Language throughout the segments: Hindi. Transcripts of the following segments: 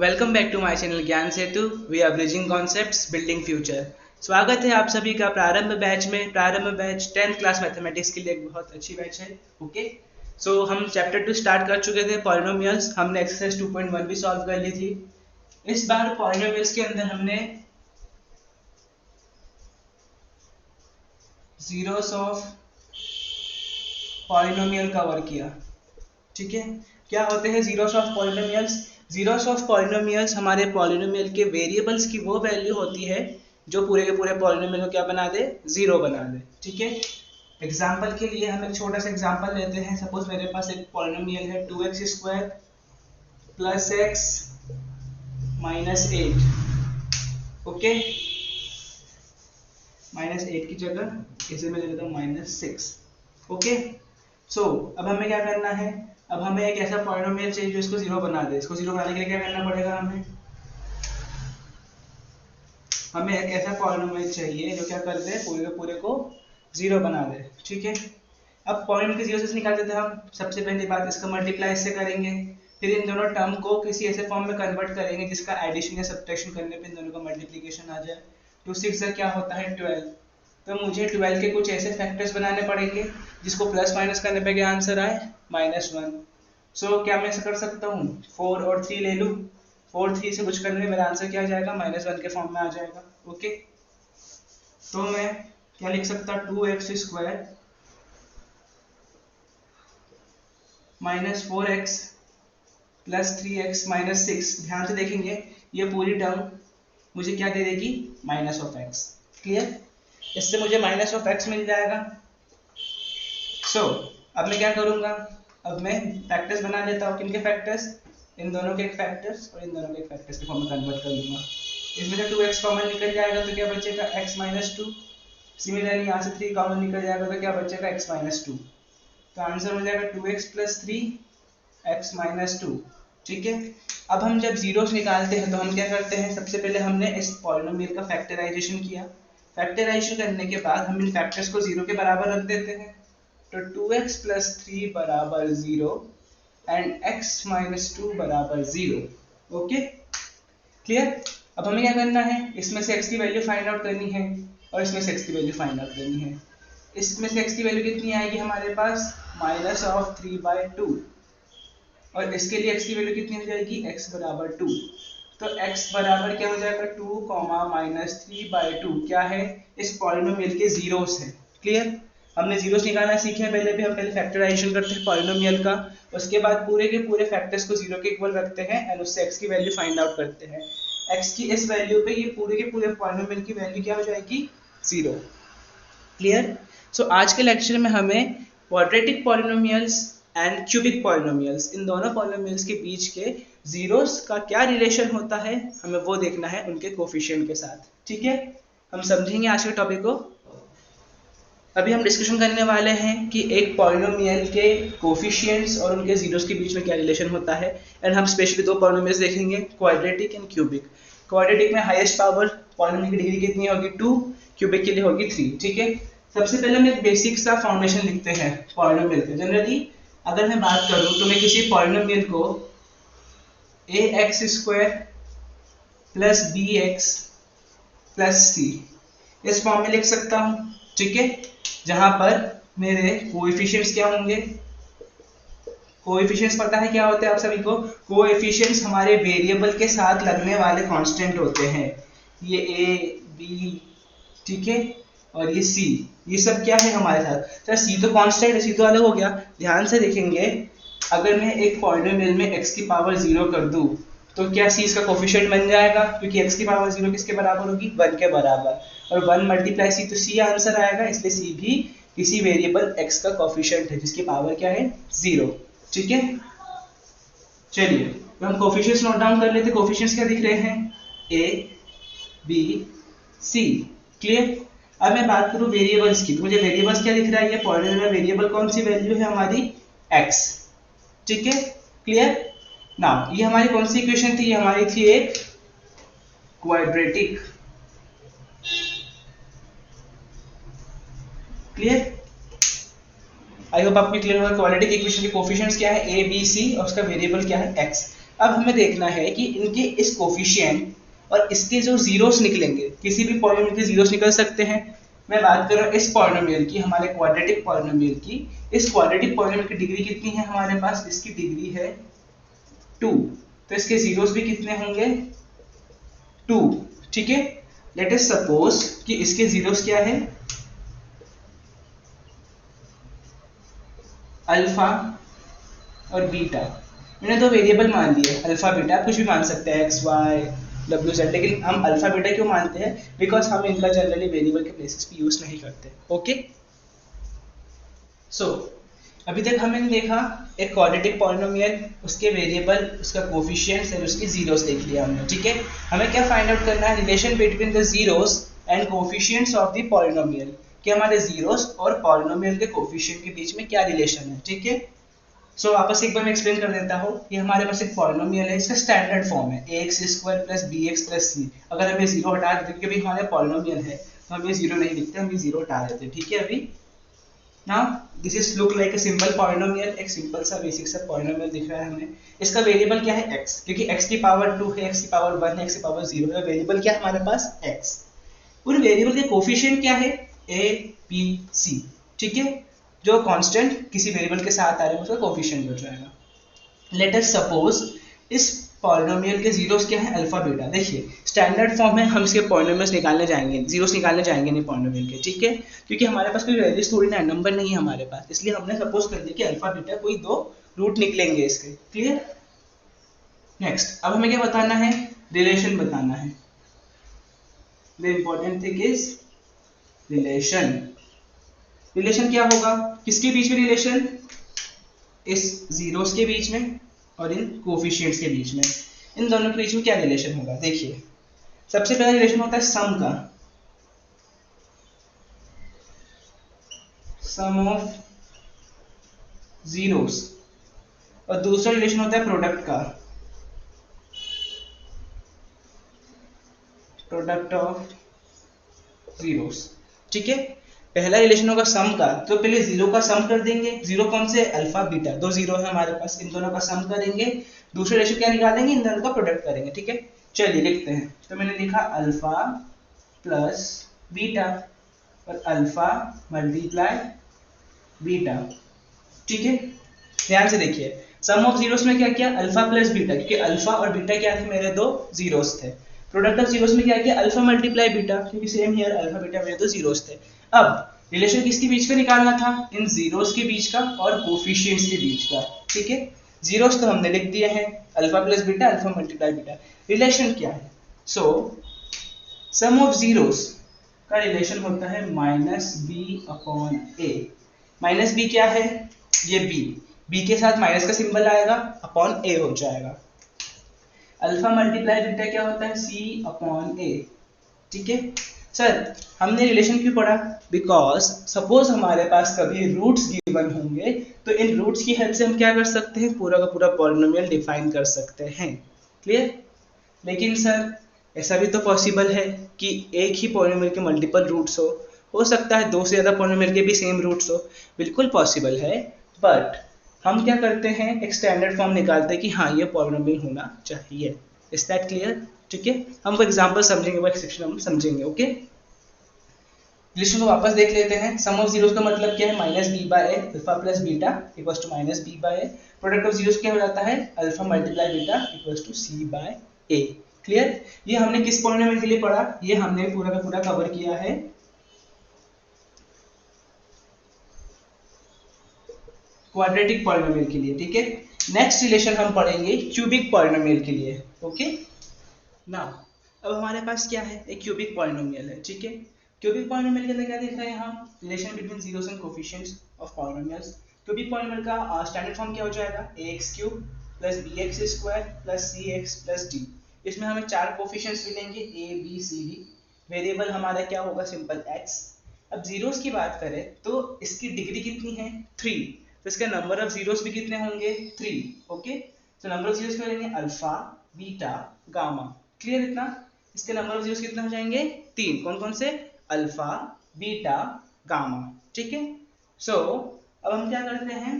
Welcome back to my channel Gyan Setu. We are bridging concepts building future. स्वागत है आप सभी का प्रारंभ बैच में। प्रारंभ बैच 10th क्लास मैथमेटिक्स के लिए एक बहुत अच्छी बैच है। ओके, सो हम चैप्टर 2 स्टार्ट कर चुके थे, पॉलिनोमियल्स। हमने एक्सरसाइज 2.1 भी सॉल्व कर ली थी। इस बार पॉलिनोमियल्स के अंदर हमने जीरोस ऑफ पॉलिनोमियल कवर किया। ठीक है, क्या होते हैं zeros of polynomials? Zeros of polynomials हमारे पॉलिनोमियल के वेरिएबल्स की वो वैल्यू होती है जो पूरे के पूरे पॉलिनोमियल को क्या बना दे? जीरो बना दे। ठीक है, एग्जाम्पल के लिए हम एक छोटा सा एग्जाम्पल लेते हैं। सपोज मेरे पास एक पॉलिनोमियल है 2x² plus x minus 8। Okay, minus 8 की जगह इसे मैं ले लेता हूँ माइनस 6। ओके, सो अब हमें क्या करना है? अब हमें एक ऐसा पॉलिनोमियल चाहिए जो इसको जीरो बना दे। इसको जीरो बनाने के लिए क्या करना पड़ेगा? हमें एक ऐसा पॉलिनोमियल चाहिए जो क्या कर दे? पूरे के पूरे को जीरो बना दे। ठीक है, अब पॉइंट के जीरो से निकाल देते हैं हम। सबसे पहली बात, इसका मल्टीप्लाई इससे करेंगे, फिर इन दोनों टर्म को किसी ऐसे फॉर्म में कन्वर्ट करेंगे जिसका एडिशन या सब्ट्रैक्शन करने पे इन दोनों का मल्टीप्लिकेशन आ जाए। 2 6 से क्या होता है? 12। तो मुझे 12 के कुछ ऐसे फैक्टर्स बनाने पड़ेंगे जिसको प्लस माइनस करने पे क्या आंसर आए? -1। सो क्या मैं ऐसा कर सकता हूँ 4 और 3 ले लूँ? 4 3 से कुछ करने में मेरा आंसर क्या आ जाएगा? -1 के फॉर्म में आ जाएगा। ओके, तो मैं क्या लिख सकता? 2x² minus 4x plus 3x minus 6। ध्यान से देखेंगे, ये पूरी टर्म मुझे क्या दे देगी? -x। क्लियर? इससे मुझे -x मिल जाएगा। सो अब मैं क्या करूंगा? अब मैं फैक्टर्स बना लेता हूँ। किनके फैक्टर्स? इन दोनों के फैक्टर्स और इन दोनों के फैक्टर्स के फॉर्म में कन्वर्ट कर लूंगा। इसमें से 2x कॉमन निकल जाएगा तो क्या बचेगा? x minus 2। सिमिलरली यहाँ से 3 कॉमन निकल जाएगा तो क्या बचेगा? x minus 2। तो आंसर हो जाएगा 2x प्लस 3 x माइनस 2। ठीक है, अब हम जब जीरोस निकालते हैं तो हम क्या करते हैं? सबसे पहले हमने इस पॉलिनोमियल का फैक्टराइजेशन किया। फैक्टराइजेशन करने के बाद हम इन फैक्टर्स को जीरो के बराबर रख देते हैं। तो 2x प्लस 3 बराबर 0 एंड x माइनस 2 बराबर 0। Okay, clear? अब हमें क्या करना है? इसमें से x की वैल्यू फाइंड आउट करनी है और इसमें से x की वैल्यू फाइंड आउट करनी है। इसमें से x की वैल्यू कितनी आएगी हमारे पास? -3/2। और इसके लिए x की वैल्यू कितनी हो जाएगी? x बराबर 2। तो x बराबर क्या हो जाएगा? 2, -3/2 क्या है? इस पॉलिनोमियल के जीरोस है। क्लियर? हमने जीरोस निकालना सीखे हैं पहले भी। हम पहले फैक्टराइजेशन करते हैं पॉलिनोमियल का, उसके बाद पूरे के पूरे फैक्टर्स को जीरो के इक्वल रखते हैं एंड उससे x की वैल्यू फाइंड आउट करते हैं। x की इस वैल्यू पे ये पूरे के पूरे पॉलिनोमियल की वैल्यू क्या हो जाएगी? 0। क्लियर? सो आज के लेक्चर में हमें quadratic polynomials and cubic polynomials, इन दोनों पॉलिनोमियल्स के बीच के जीरोस का क्या रिलेशन होता है हमें वो देखना है उनके कोफिशिएंट के साथ। ठीक है, हम समझेंगे आज के टॉपिक को। अभी हम डिस्कशन करने वाले हैं कि एक पॉलिनोमियल के कोफिशिएंट्स और उनके जीरोस के बीच में क्या रिलेशन होता है। एंड हम स्पेशली दो पॉलिनोमियल्स देखेंगे, क्वाड्रेटिक एंड क्यूबिक। क्वाड्रेटिक में हाईएस्ट पावर पॉलिनोमियल की डिग्री कितनी होगी? 2। क्यूबिक के लिए होगी 3। ठीक है, सबसे पहले हम एक बेसिक सा फाउंडेशन लिखते हैं पॉलिनोमियल का। जनरली अगर मैं बात करूं तो मैं किसी पॉलिनोमियल को ax² plus bx plus c इस फॉर्म में लिख सकता हूं। ठीक है, जहां पर मेरे कोएफिशिएंट्स क्या होंगे? कोएफिशिएंट्स पता है क्या होते हैं आप सभी को? कोएफिशिएंट्स हमारे वेरिएबल के साथ लगने वाले कांस्टेंट होते हैं। ये a b, ठीक है, और ये c, ये सब क्या है हमारे साथ? सर c तो कांस्टेंट है, c तो अलग हो गया। ध्यान से देखेंगे, अगर मैं एक पॉलिनोमियल में x की पावर 0 कर दूं तो क्या c इसका कोफिशिएंट बन जाएगा? क्योंकि x की पावर 0 किसके बराबर होगी? 1 के बराबर, और 1 मल्टीप्लाई c तो c आंसर आएगा। इसलिए c भी किसी वेरिएबल x का कोफिशिएंट है जिसकी पावर क्या है? 0। ठीक है, चलिए तो हम कोफिशिएंट्स नोट डाउन कर लेते। कोफिशिएंट्स क्या दिख रहे हैं? a b c। क्लियर? अब मैं बात करूं वेरिएबल्स की, तो मुझे वेरिएबल्स क्या दिख रहा है? ये पॉलिनोमियल में वेरिएबल कौन सी वैल्यू है हमारी? x। ठीक है, क्लियर? नाउ ये हमारी कौन सी इक्वेशन थी? ये हमारी थी एक क्वाड्रेटिक। क्लियर? आई होप आपको क्लियर होगा। क्वाड्रेटिक इक्वेशन के कोफिशिएंट्स क्या है? a b c और उसका वेरिएबल क्या है? x। अब हमें देखना है कि इनके इस कोफिशिएंट और इसके जो जीरोस निकलेंगे, किसी भी पॉलिनोमियल के जीरोस निकल सकते हैं। मैं बात कर रहा हूँ इस पॉलिनोमियल की, हमारे क्वाड्रेटिक पॉलिनोमियल की। इस क्वाड्रेटिक पॉलिनोमियल की डिग्री कितनी है हमारे पास? इसकी डिग्री है 2, तो इसके जीरोस भी कितने होंगे? 2। ठीक है, लेट अस सपोज कि इसके जीरोस क्या है? अल्फा और बीटा। मैंने दो वेरिएबल मान लिए, अल्फा बीटा, कुछ भी मान सकते हैं, एक्स वाई डब्ल्यू जेड, लेकिन हम अल्फा बीटा क्यों मानते हैं? बिकॉज हम इनका जनरली वेरिएबल के प्लेसेस पे यूज नहीं करते। ओके, सो अभी तक हमने देखा एक क्वाड्रेटिक पॉलिनोमियल, उसके वेरिएबल, उसका कोफिशिएंट्स और उसके जीरोस देख लिया हमने। ठीक है, हमें क्या फाइंड आउट करना है? Relation between the zeros and coefficients of the polynomial, कि हमारे जीरोस और पॉलिनोमियल के कोफिशिएंट के बीच में क्या रिलेशन है। ठीक है, सो वापस एक बार मैं एक्सप्लेन कर देता हूँ। ये हमारे पास एक पॉलिनोमियल है, इसका स्टैंडर्ड फॉर्म है ax² plus bx plus c। अगर हम ये जीरो हटा देते, क्योंकि हमारे पॉलिनोमियल है तो हम ये जीरो नहीं लिखते, हम ये जीरो हटा देते हैं। ठीक है, अभी now this is look like a simple polynomial, एक सिंपल सा बेसिक सा पॉलिनोमियल दिख रहा है हमें। इसका वेरिएबल क्या है? x, क्योंकि x की पावर 2 है, x की पावर 1 है, x की पावर 0 है। वेरिएबल क्या है हमारे पास? x। उन वेरिएबल के कोफिशिएंट क्या है? a b c। ठीक है, जो कांस्टेंट किसी वेरिएबल के साथ आ रहे हैं उसका कोफिशिएंट हो जाएगा। लेट अस सपोज इस पॉलिनोमियल के जीरोस क्या है? Alpha beta. देखिए स्टैंडर्ड फॉर्म में हम इसके पॉलिनोमियल्स निकालने जाएंगे, जीरोस निकालने जाएंगे नहीं पॉलिनोमियल के। ठीक है, क्योंकि हमारे पास कोई वैल्यूज थोड़ी ना, नंबर नहीं है हमारे पास, इसलिए हमने सपोज कर दिया कि अल्फा बीटा कोई दो रूट निकलेंगे इसके। क्लियर? नेक्स्ट, अब हमें क्या बताना है? रिलेशन बताना है। The important thing is relation. Relation क्या होगा? किसके बीच में रिलेशन? इस जीरोस के बीच में और इन कोफिशिएंट्स के बीच में। इन दोनों के बीच में क्या रिलेशन होगा? देखिए सबसे पहला रिलेशन होता है सम का, सम ऑफ जीरोस, और दूसरा रिलेशन होता है प्रोडक्ट का, प्रोडक्ट ऑफ जीरोस। ठीक है, पहला रिलेशन होगा सम का, तो पहले जीरो का सम कर देंगे। जीरो कौन से? अल्फा बीटा, दो जीरो है हमारे पास, इन दोनों का सम करेंगे। दूसरा रिलेशन क्या निकालेंगे? इन दोनों का प्रोडक्ट करेंगे। ठीक है, चलिए लिखते हैं। तो मैंने लिखा अल्फा प्लस बीटा और अल्फा मल्टीप्लाई बीटा। ठीक है, ध्यान से देखिए, सम ऑफ जीरोस में क्या किया? अल्फा प्लस बीटा, क्योंकि अल्फा और बीटा क्या थे? मेरे दो जीरोस थे। प्रोडक्ट ऑफ जीरोस में क्या किया? अल्फा मल्टीप्लाई बीटा, क्योंकि सेम हियर अल्फा बीटा मेरे दो जीरोस थे। अब रिलेशन किसके बीच में निकालना था? इन जीरोस के बीच का और कोफिशिएंट्स के बीच का। ठीक है, जीरोस तो हमने लिख दिए हैं, alpha plus beta, alpha multiply beta. Relation क्या है? सो सम ऑफ जीरोस का रिलेशन होता है माइनस बी अपॉन ए। माइनस बी क्या है? ये बी के साथ माइनस का सिंबल आएगा, अपॉन ए हो जाएगा। अल्फा मल्टीप्लाई बीटा क्या होता है? सी अपॉन ए। ठीक है सर, हमने रिलेशन क्यों पढ़ा? बिकॉज सपोज हमारे पास कभी रूट्स गिवन होंगे, तो इन रूट्स की हेल्प से हम क्या कर सकते हैं? पूरा का पूरा पॉलिनोमियल डिफाइन कर सकते हैं। क्लियर? लेकिन सर ऐसा भी तो पॉसिबल है कि एक ही पॉलिनोमियल के मल्टीपल रूट्स हो सकता है दो से ज्यादा पॉलिनोमियल के भी सेम रूट्स हो, बिल्कुल पॉसिबल है। बट हम क्या करते हैं? एक स्टैंडर्ड फॉर्म निकालते हैं कि हाँ ये पॉलिनोमियल होना चाहिए। Is that clear? ठीक है, हम वो एग्जांपल समझेंगे, वो एक्सेप्शन हम समझेंगे। ओके, रिलेशन को वापस देख लेते हैं। सम ऑफ जीरोस का मतलब क्या है? Minus B by A, alpha plus beta equals to minus B by A. Product of zeros क्या हो जाता है? Alpha multiply beta equals to C by A. Clear? ये हमने किस पॉलिनोमियल के लिए पढ़ा? ये हमने पूरा का पूरा कवर किया है क्वाड्रेटिक पॉलिनोमियल के लिए। ठीक है, नेक्स्ट रिलेशन हम पढ़ेंगे क्यूबिक पॉलिनोमियल के लिए। ओके, नाउ अब हमारे पास क्या है? एक क्यूबिक पॉलिनोमियल है। ठीक है, क्यूबिक पॉलिनोमियल के अंदर क्या देख रहे हैं हम? Relation between zeros and coefficients of polynomials. Cubic polynomial का स्टैंडर्ड फॉर्म क्या हो जाएगा? ax³ plus bx² plus cx plus d। इसमें हमें चार कोफिशिएंट्स मिलेंगे, a b c d। Variable हमारा क्या होगा? Simple x। अब जीरोस की बात करें तो इसकी डिग्री कितनी है? 3, तो इसका नंबर ऑफ जीरोस भी कितने होंगे? 3। ओके, तो नंबर ऑफ जीरोस क्या लेंगे? Alpha beta gamma. क्लियर इतना? इसके नंबर ऑफ जीरोस कितने हो जाएंगे? 3। कौन कौन से? Alpha beta gamma. ठीक है, सो अब हम क्या करते हैं?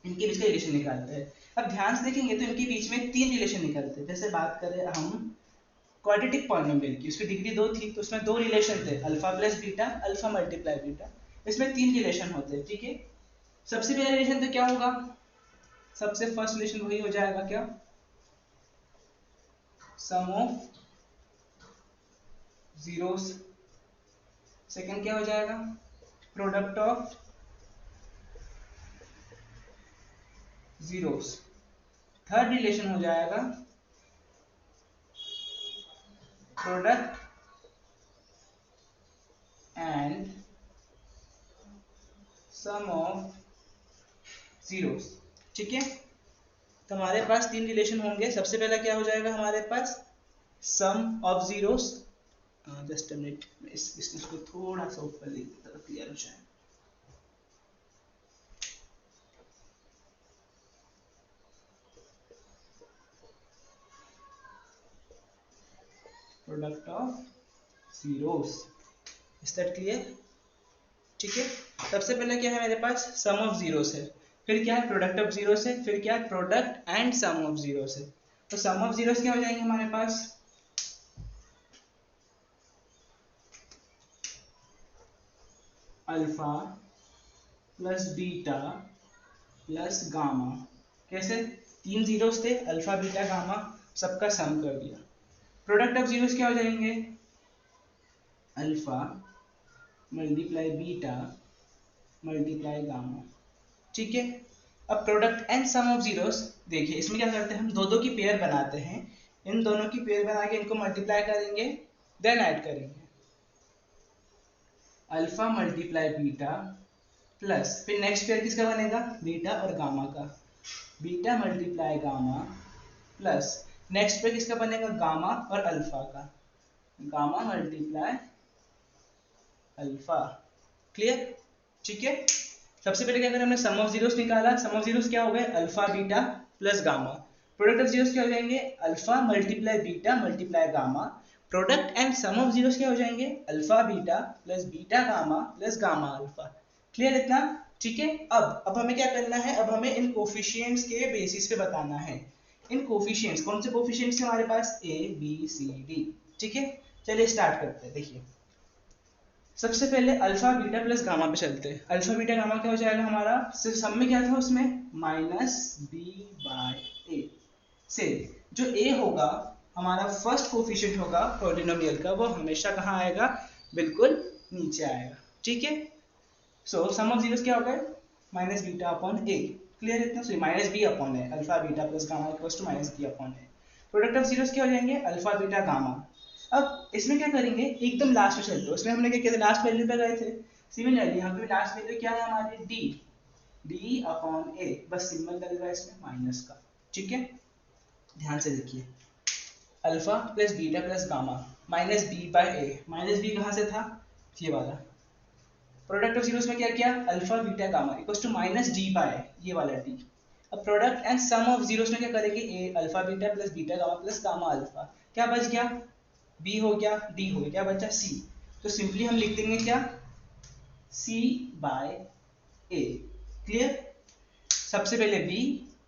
इनके बीच का रिलेशन निकालते हैं। अब ध्यान से देखेंगे तो इनके बीच में 3 रिलेशन निकलते हैं। जैसे बात करें हम क्वाड्रेटिक पॉलिनोमियल की, उसकी डिग्री 2 थी तो उसमें 2 रिलेशन थे, alpha plus beta, alpha multiply beta. इसमें 3 रिलेशन होते हैं, ठीक है। सबसे पहला रिलेशन तो क्या होगा, सबसे फर्स्ट रिलेशन वही हो जाएगा क्या, सम ऑफ जीरोस। सेकंड क्या हो जाएगा, product of zeros. Third relation हो जाएगा product and sum of zeros, ठीक है। तो हमारे पास 3 रिलेशन होंगे। सबसे पहला क्या हो जाएगा हमारे पास, sum of zeros. Just a minute, इसको थोड़ा सा ऊपर ले देता हूं, क्लियर हो जाए। Product of zeros, is that clear, ठीक है। सबसे पहले क्या है मेरे पास, सम ऑफ जीरोस है, फिर क्या है प्रोडक्ट ऑफ जीरोस है, फिर क्या है product and sum of zeros है। तो सम ऑफ जीरोस क्या हो जाएंगे हमारे पास, alpha plus beta plus gamma. कैसे, 3 जीरोस थे, अल्फा बीटा गामा, सबका सम कर दिया। प्रोडक्ट ऑफ जीरोस क्या हो जाएंगे, alpha multiply beta multiply gamma, ठीक है। अब product and sum of zeros, देखिए इसमें क्या करते हैं हम, दो दो की पेयर बनाते हैं, इन दोनों की पेयर बना के इनको मल्टीप्लाई करेंगे, देन ऐड करेंगे। अल्फा मल्टीप्लाई बीटा प्लस, फिर नेक्स्ट पेयर किसका बनेगा, बीटा और गामा का, beta multiply gamma plus next pair किसका बनेगा, गामा और अल्फा का, गामा मल्टीप्लाई अल्फा। क्लियर, ठीक है। सबसे पहले क्या करें, हमने सम ऑफ जीरोस निकाला, सम ऑफ जीरोस क्या हो गए, alpha beta plus gamma. Product of zeros क्या हो जाएंगे, alpha multiply beta multiply gamma. Product and sum of zeros क्या हो जाएंगे, alpha beta plus beta gamma plus gamma alpha. Clear इतना, ठीक है। अब हमें क्या करना है, अब हमें इन कोफिशिएंट्स के बेसिस पे बताना है। इन कोफिशिएंट्स, कौन से कोफिशिएंट्स है हमारे पास, ए बी सी डी, ठीक है। चलिए स्टार्ट करते हैं। देखिए सबसे पहले अल्फा बीटा प्लस गामा पे चलते हैं। अल्फा बीटा गामा क्या हो जाएगा हमारा, सिर्फ सब में क्या था उसमें, माइनस बी बाय ए से, जो ए होगा हमारा फर्स्ट कोफिशिएंट होगा पॉलिनोमियल का, वो हमेशा कहाँ आएगा, बिल्कुल नीचे आएगा, ठीक है। सो सम ऑफ जीरोस क्या हो गए, minus beta upon A. Clear इतना, sorry minus B upon A, alpha beta plus gamma equals to minus B upon A. Product of zeros क्या हो जाएंगे, अल्फा बीटा गामा। अब इसमें क्या करेंगे, एकदम लास्ट में चलते हैं, उसमें हमने क्या किया था, लास्ट वैल्यू पे गए थे। सिमिलरली यहाँ पे लास्ट वैल्यू क्या है हमारी, डी, डी अपॉन ए, बस सिंबल लगेगा इसमें माइनस का, ठीक है। ध्यान से देखिए, alpha plus beta plus gamma minus B by A, minus B कहाँ से था, ये वाला। प्रोडक्ट ऑफ जीरोस में क्या किया, alpha beta gamma equals to minus D by, ये वाला डी। अब product and sum of zeros में क्या करेंगे, A alpha beta plus beta gamma plus gamma alpha, क्या बच गया, बी हो गया, डी हो गया, क्या बचा, सी। तो सिंपली हम लिख देंगे क्या, सी बाय ए। क्लियर, सबसे पहले बी,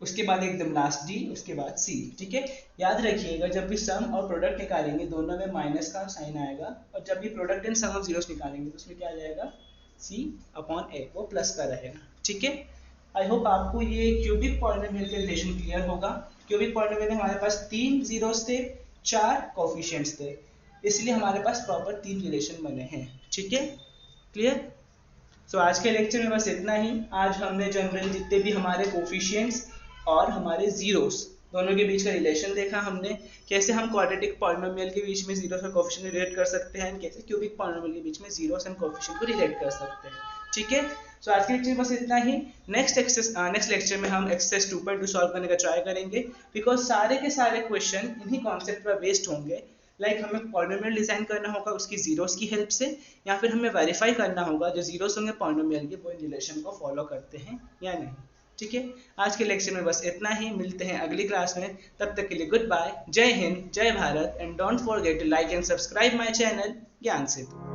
उसके बाद एकदम लास्ट डी, उसके बाद सी, ठीक है। याद रखिएगा जब भी सम और प्रोडक्ट निकालेंगे दोनों में माइनस का साइन आएगा, और जब भी product and sum of zeros निकालेंगे तो उसमें क्या आ जाएगा, सी अपॉन ए, वो प्लस का रहेगा, ठीक है। आई होप आपको ये क्यूबिक पॉलिनोमियल के रिलेशन क्लियर होगा। क्यूबिक पॉलिनोमियल में हमारे पास 3 जीरोस थे, 4 कोफिशिएंट्स थे, इसलिए हमारे पास प्रॉपर 3 रिलेशन बने हैं, ठीक है। क्लियर, सो आज के लेक्चर में बस इतना ही। आज हमने जनरल जितने भी हमारे कोफिशिएंट्स और हमारे जीरोस दोनों के बीच का रिलेशन देखा हमने, कैसे हम क्वाड्रेटिक पॉलिनोमियल के बीच में जीरोस और कोफिशिएंट रिलेट कर सकते हैं, कैसे क्यूबिक पॉलिनोमियल के बीच में जीरोस एंड कोफिशिएंट को रिलेट कर सकते हैं, ठीक है। सो आज के लेक्चर बस इतना ही। नेक्स्ट लेक्चर में हम एक्सरसाइज 2.2 सॉल्व करने का ट्राई करेंगे, बिकॉज सारे के सारे क्वेश्चन इन्हीं कॉन्सेप्ट पर बेस्ड होंगे। लाइक हमें पॉलिनोमियल डिजाइन करना होगा उसकी जीरोस की हेल्प से, या फिर हमें वेरीफाई करना होगा जो जीरोस होंगे पॉलिनोमियल के वो इन रिलेशन को फॉलो करते हैं या नहीं, ठीक है। आज के लेक्चर में बस इतना ही, मिलते हैं अगली क्लास में, तब तक के लिए गुड बाय, जय हिंद, जय Bharat, and don't forget to like and subscribe my channel Gyan Setu.